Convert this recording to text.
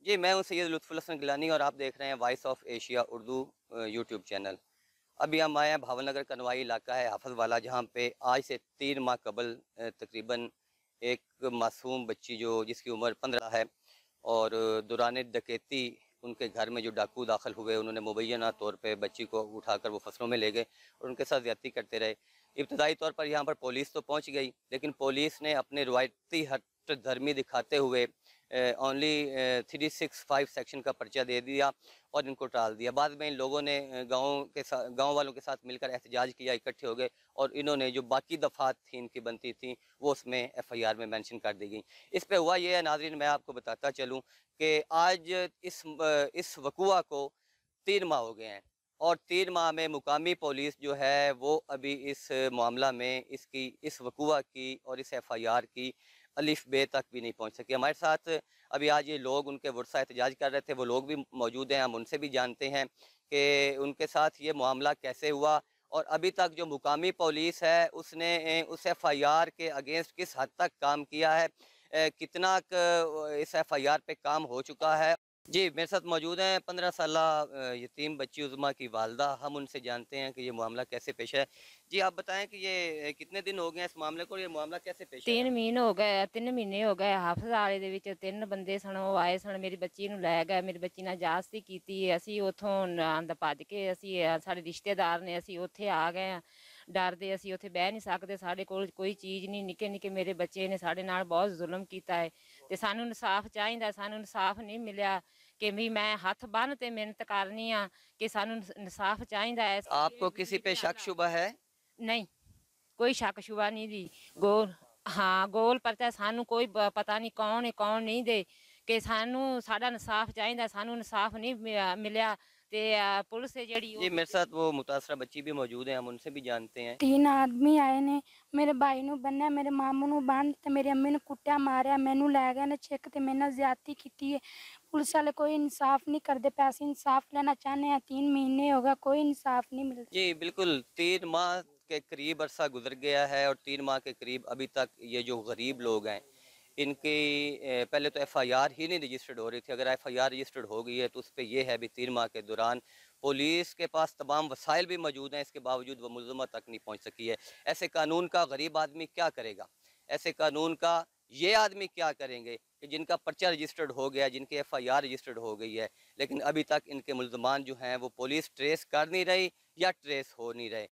जी, मैं हूँ सैयद लुत्फ़ुल हसन गिलानी और आप देख रहे हैं voice of Asia Urdu YouTube channel. अभी हम आए हैं भावनगर कनवाई इलाका है हाफ़िज़ वाला, जहाँ पे आज से 3 माह कबल तकरीबन एक मासूम बच्ची जो जिसकी उम्र 15 है और दौरान डकैती उनके घर में जो डाकू दाखिल हुए, उन्होंने मुबैना तौर पे बच्ची को उठाकर वो फसलों में ले गए और उनके साथ ज़्यादती करते रहे। इब्तदाई तौर पर यहाँ पर पुलिस तो पहुँच गई, लेकिन पुलिस ने अपने रवायती हट धर्मी दिखाते हुए ओनली 365 सेक्शन का पर्चा दे दिया और इनको टाल दिया। बाद में इन लोगों ने गाँव वालों के साथ मिलकर एहतजाज किया, इकट्ठे हो गए और इन्होंने जो बाकी दफ़ात थी इनकी बनती थी वो उसमें FIR में मेंशन कर दी गई। इस पे हुआ ये है नाज़रीन, मैं आपको बताता चलूँ कि आज इस वक़ुआ को 3 माह हो गए हैं और 3 माह में मुकामी पुलिस जो है वो अभी इस मामला में इसकी इस वक़ुआ की और इस FIR की अलिफ बे तक भी नहीं पहुंच सकी। हमारे साथ अभी आज ये लोग उनके वर्सा एहतजाज कर रहे थे, वो लोग भी मौजूद हैं, हम उनसे भी जानते हैं कि उनके साथ ये मामला कैसे हुआ और अभी तक जो मुकामी पुलिस है उसने उस FIR के अगेंस्ट किस हद तक काम किया है, कितना इस FIR पे काम हो चुका है। जी, मेरे साथ मौजूद हैं 15 साला यतीम बच्ची उज़्मा की वालदा। हम उनसे जानते हैं कि ये मामला कैसे पेश है। जी, आप बताएं कि ये कितने दिन हो गए हैं इस मामले को और ये मामला कैसे पेश आया? 3 ਮਹੀਨੇ ਹੋ ਗਏ 3 ਮਹੀਨੇ ਹੋ ਗਏ ਹਾਫਿਜ਼ ਵਾਲੇ ਦੇ ਵਿੱਚ 3 ਬੰਦੇ ਸਨ, ਉਹ ਆਏ ਸਨ, ਮੇਰੀ ਬੱਚੀ ਨੂੰ ਲੈ ਗਏ, ਮੇਰੀ ਬੱਚੀ ਨਾਲ ਜਾਸਤੀ ਕੀਤੀ। ਅਸੀਂ ਉੱਥੋਂ ਆਂਦਾ ਭੱਜ ਕੇ ਅਸੀਂ ਸਾਡੇ ਰਿਸ਼ਤੇਦਾਰ ਨੇ, ਅਸੀਂ ਉੱਥੇ ਆ ਗਏ ਹਾਂ। ਡਰਦੇ ਅਸੀਂ ਉੱਥੇ ਬਹਿ ਨਹੀਂ ਸਕਦੇ, ਸਾਡੇ ਕੋਲ ਕੋਈ ਚੀਜ਼ ਨਹੀਂ। ਨਿੱਕੇ ਨਿੱਕੇ ਮੇਰੇ ਬੱਚੇ ਨੇ, ਸਾਡੇ ਨਾਲ ਬਹੁਤ ਜ਼ੁਲਮ ਕੀਤਾ ਹੈ ਤੇ ਸਾਨੂੰ ਇਨਸਾਫ ਚਾਹੀਦਾ। ਸਾਨੂੰ ਇਨਸਾਫ ਨਹੀਂ ਮਿਲਿਆ ਕਿ ਵੀ ਮੈਂ ਹੱਥ ਬੰਨ੍ਹ ਤੇ ਮਿਹਨਤ ਕਰਨੀ ਆ ਕਿ ਸਾਨੂੰ ਇਨਸਾਫ ਚਾਹੀਦਾ ਹੈ। आपको किसी पे शक शुबा है? नहीं, कोई शक शुबा नहीं दी। गोल हाँ, गोल परचा सानू कोई पता नहीं कौन है कौन नहीं दे कि सानू साडा इंसाफ चाहिए। सानू इंसाफ नहीं मिलिया ते पुलिस है जेड़ी जी, मेरे साथ वो मुतासरा बच्ची भी मौजूद है, हम उनसे भी जानते हैं। 3 आदमी आए ने, मेरे भाई नूं बन्निया, मेरे मामू नूं बंन ते मेरी अम्मी नूं कुट्टिया मारिया, मैनू लै गए ने छिक ते मेरे नाल ज्यादती कीती है। पुलिस वाले कोई इंसाफ नहीं करते पे, असीं इंसाफ लेना चाहते हैं। 3 महीने हो गए, कोई इंसाफ नहीं मिलता। जी, बिल्कुल 3 माह के करीब अरसा गुजर गया है और 3 माह के करीब अभी तक ये जो गरीब लोग हैं इनकी पहले तो FIR ही नहीं रजिस्टर्ड हो रही थी। अगर FIR रजिस्टर्ड हो गई है तो उस पर यह है भी 3 माह के दौरान पुलिस के पास तमाम वसाइल भी मौजूद हैं, इसके बावजूद वो मुलज़मा तक नहीं पहुँच सकी है। ऐसे कानून का गरीब आदमी क्या करेगा? ऐसे कानून का ये आदमी क्या करेंगे कि जिनका पर्चा रजिस्टर्ड हो गया, जिनकी FIR रजिस्टर्ड हो गई है, लेकिन अभी तक इनके मुलज़मान जो हैं वो पुलिस ट्रेस कर नहीं रही या ट्रेस हो नहीं रहे।